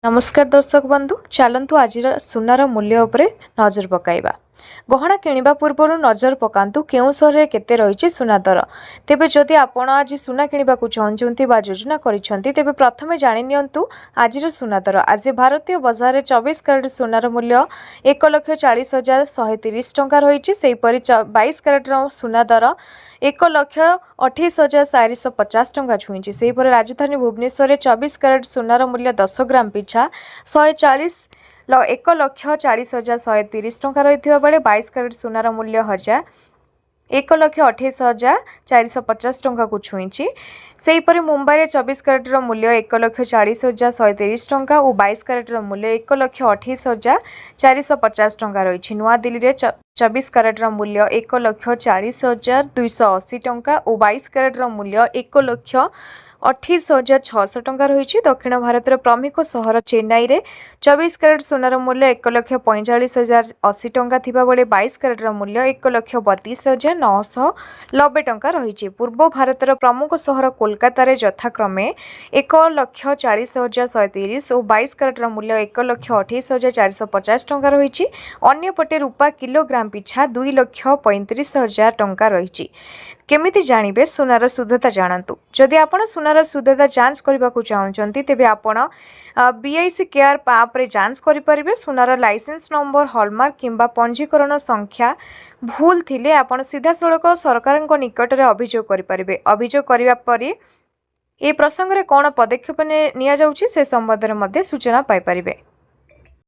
नमस्कार दर्शक बंधु चलतु आज सुनार मूल्य उपरे नजर पकाइबा। गहना किणवा पूर्व नजर पकातु केउं सहर केते रही सुना दर। तेबे जदि आपण आज सुना किणवा चाहते योजना करिसेंती तेबे प्रथमे जानि नियंतु आज सुना दर। आज भारतीय बजार में 24 कैरेट सुनार मूल्य 1,40,130 टंका रही। सेहीपरि 22 कैरेट सुना दर 1,28,450 टंका छुईंची। सेहीपरि राजधानी भुवनेश्वर 24 कैरेट सुनार मूल्य 10 ग्राम पिछा 1,40,130 टंका रही बेले 22 कैरेट सुनार मूल्य 1,28,450 टंका को छुईंची। सेहीपरि मुंबई 24 कैरेट मूल्य 1,40,130 टंका और 22 कैरेट मूल्य 1,28,450 टंका रही। नुआ दिल्ली में 24 कैरेट मूल्य 1,40,280 टंका और 22 कैरेट मूल्य 1,28,600 टंका रही। दक्षिण भारत प्रमुख सहर चेन्नई में 24 कैरेट सुनार मूल्य 1,45,080 टंका थिबा बेले 22 कैरेट मूल्य 1,32,990 टंका रही। पूर्व भारत प्रमुख सहर कोलकाता रे यथाक्रमे 1,40,130 और 22 कैरेट मूल्य 1,28,450 टंका रही। अन्यपटे रूपा किलोग्राम पिछा 2,35,000 टंका रही। केमिति जानिबे सुनार शुद्धता जानतु। जदि आपण सुनार शुद्धता जांच करने को चाहते तेबे आपण BIC केयर ऐप रे जांच करें। सुनार लाइसेंस नंबर हॉलमार्क किंबा पंजीकरण संख्या भूल थिले आपण सीधा सड़क सरकार निकट में अभियोग करें। अभियोग करने पर ए प्रसंग में कौन पदक्षेप निया जाउछि से संबंध में सूचना पाई परिबे।